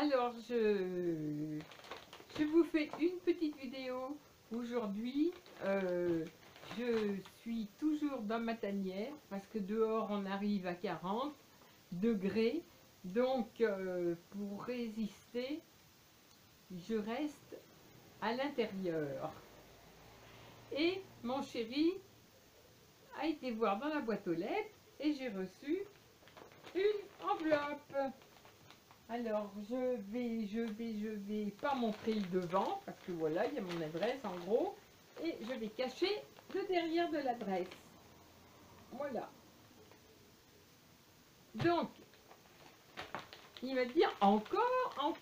Alors, je vous fais une petite vidéo aujourd'hui. Je suis toujours dans ma tanière parce que dehors on arrive à 40 degrés. Donc, pour résister, je reste à l'intérieur. Et mon chéri a été voir dans la boîte aux lettres et j'ai reçu une enveloppe. Alors, je vais pas montrer le devant, parce que voilà, il y a mon adresse en gros, et je vais cacher le derrière de l'adresse. Voilà. Donc, il va dire encore un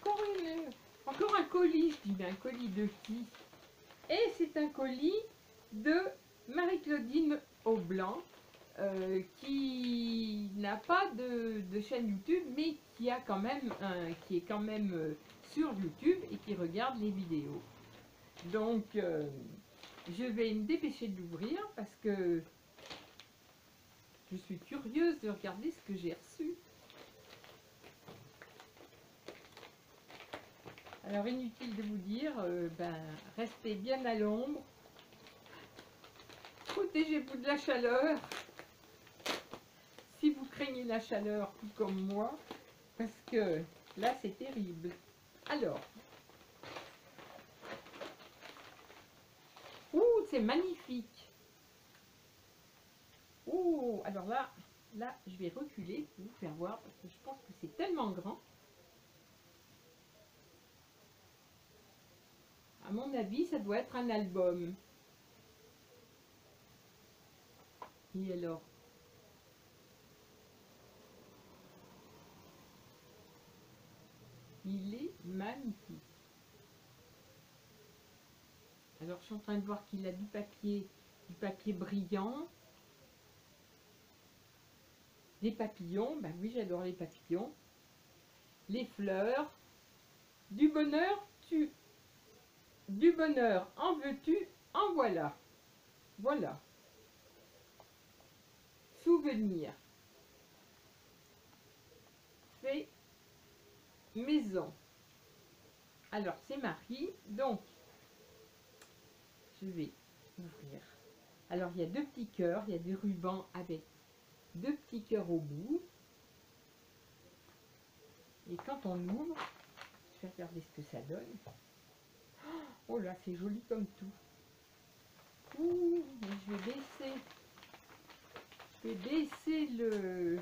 colis. Je dis, mais un colis de qui? Et c'est un colis de Marie-Claudine Aublanc, qui n'a pas de chaîne YouTube, mais qui est quand même sur YouTube et qui regarde les vidéos. Donc, je vais me dépêcher de l'ouvrir parce que je suis curieuse de regarder ce que j'ai reçu. Alors, inutile de vous dire, restez bien à l'ombre, protégez-vous de la chaleur. Si vous craignez la chaleur, tout comme moi, parce que là, c'est terrible. Alors, ouh, c'est magnifique. Ouh, alors là, je vais reculer pour vous faire voir, parce que je pense que c'est tellement grand. À mon avis, ça doit être un album. Et alors, il est magnifique. Alors, je suis en train de voir qu'il a du papier brillant. Des papillons, ben oui, j'adore les papillons. Les fleurs. Du bonheur, en veux-tu, en voilà. Voilà. Souvenir. Fait maison. Alors, c'est Marie, donc je vais ouvrir. Alors, il y a deux petits cœurs, il y a des rubans avec deux petits cœurs au bout. Et quand on ouvre, je vais regarder ce que ça donne. Oh là, c'est joli comme tout. Ouh, mais je vais baisser le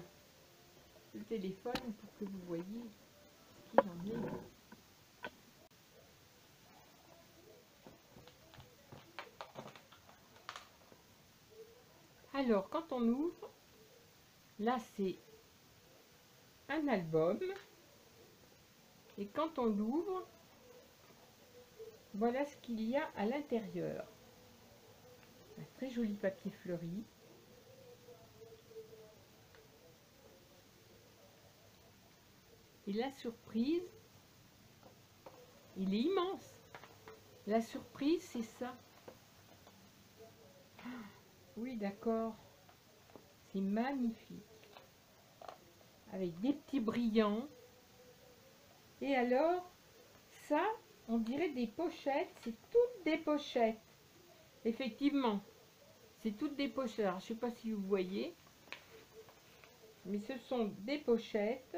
téléphone pour que vous voyez ce qu'il en est. Alors, quand on ouvre, là c'est un album. Et quand on l'ouvre, voilà ce qu'il y a à l'intérieur. Un très joli papier fleuri. Et la surprise, il est immense. La surprise, c'est ça. Oui, d'accord. C'est magnifique. Avec des petits brillants. Et alors, ça, on dirait des pochettes. C'est toutes des pochettes. Effectivement, c'est toutes des pochettes. Alors, je ne sais pas si vous voyez. Mais ce sont des pochettes.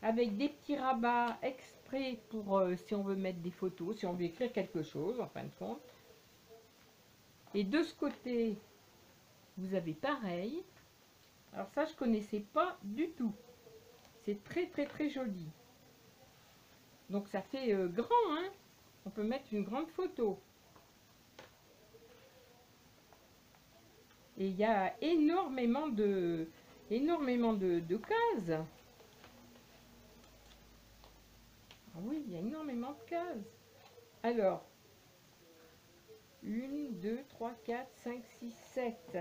Avec des petits rabats exprès pour si on veut mettre des photos, si on veut écrire quelque chose, en fin de compte. Et de ce côté, vous avez pareil. Alors ça, je connaissais pas du tout. C'est très très très joli. Donc ça fait grand, hein. On peut mettre une grande photo. Et il y a énormément de cases. Ah oui, il y a énormément de cases. Alors, 1, 2, 3, 4, 5, 6, 7.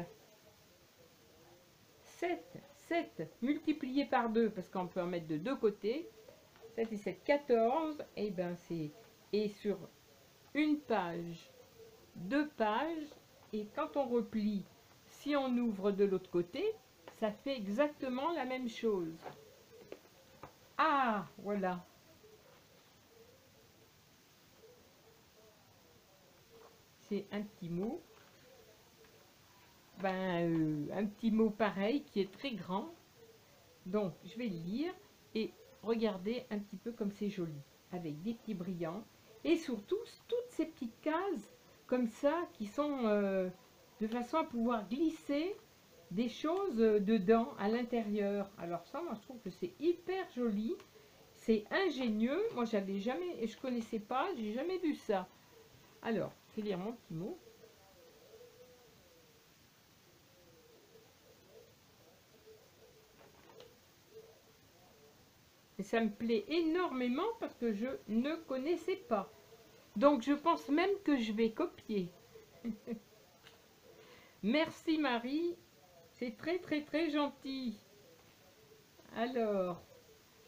7 multiplié par 2, parce qu'on peut en mettre de deux côtés. 7 et 7, 14. Et ben c'est... Et sur une page, deux pages. Et quand on replie, si on ouvre de l'autre côté, ça fait exactement la même chose. Ah, voilà. laisser un petit mot. Un petit mot pareil qui est très grand. Donc, je vais le lire et regardez un petit peu comme c'est joli, avec des petits brillants. Et surtout, toutes ces petites cases comme ça qui sont de façon à pouvoir glisser des choses dedans, à l'intérieur. Alors ça, moi, je trouve que c'est hyper joli. C'est ingénieux. Moi, j'avais jamais, et je connaissais pas, j'ai jamais vu ça. Alors, je vais lire mon petit mot. Et ça me plaît énormément parce que je ne connaissais pas. Donc, je pense même que je vais copier. Merci Marie. C'est très, très, très gentil. Alors,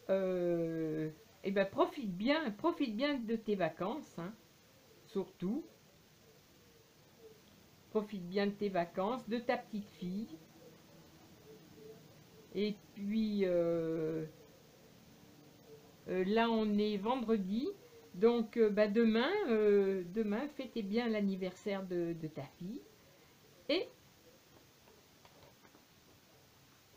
eh ben, profite bien de tes vacances, hein, surtout. Profite bien de tes vacances, de ta petite fille. Et puis, là, on est vendredi. Donc, demain, fêtez bien l'anniversaire de ta fille. Et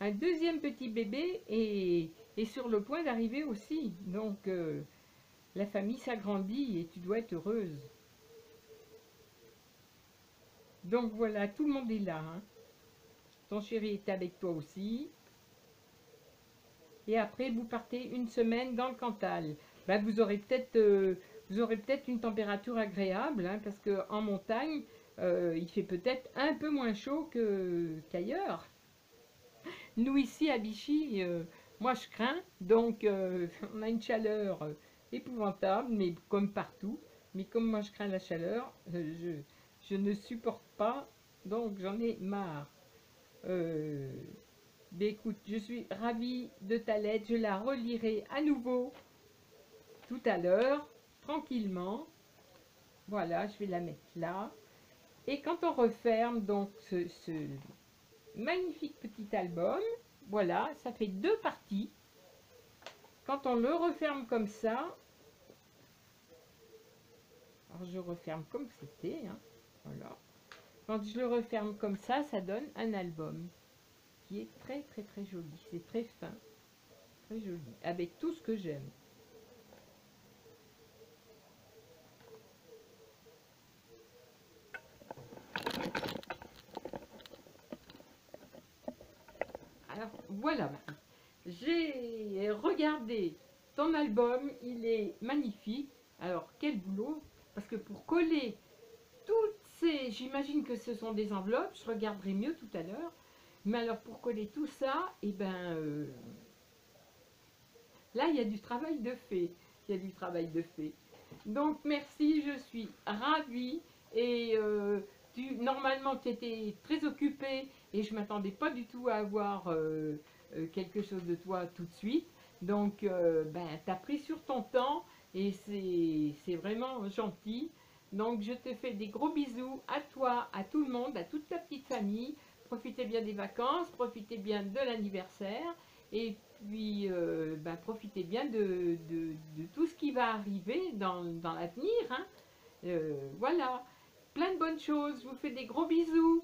un deuxième petit bébé est sur le point d'arriver aussi. Donc, la famille s'agrandit et tu dois être heureuse. Donc voilà, tout le monde est là. Hein. Ton chéri est avec toi aussi. Et après, vous partez une semaine dans le Cantal. Ben, vous aurez peut-être une température agréable, hein, parce qu'en montagne, il fait peut-être un peu moins chaud qu'ailleurs. Nous ici à Vichy, moi je crains, donc on a une chaleur épouvantable, mais comme partout. Mais comme moi je crains la chaleur, je ne supporte pas, donc j'en ai marre. Mais écoute, je suis ravie de ta lettre, je la relirai à nouveau tout à l'heure, tranquillement. Voilà, je vais la mettre là. Et quand on referme donc ce magnifique petit album, voilà, ça fait deux parties. Quand on le referme comme ça, alors je referme comme c'était, hein, voilà. Quand je le referme comme ça donne un album qui est très très très joli. C'est très fin, très joli, avec tout ce que j'aime. Alors voilà, j'ai regardé ton album, il est magnifique. Alors quel boulot, parce que pour coller toutes ces, j'imagine que ce sont des enveloppes, je regarderai mieux tout à l'heure, mais alors pour coller tout ça, et là il y a du travail de fait, il y a du travail de fait. Donc merci, je suis ravie et normalement tu étais très occupée et je m'attendais pas du tout à avoir quelque chose de toi tout de suite. Donc tu as pris sur ton temps et c'est vraiment gentil. Donc je te fais des gros bisous à toi, à tout le monde, à toute ta petite famille. Profitez bien des vacances, profitez bien de l'anniversaire et puis profitez bien de tout ce qui va arriver dans l'avenir. Hein. Voilà, plein de bonnes choses. Je vous fais des gros bisous.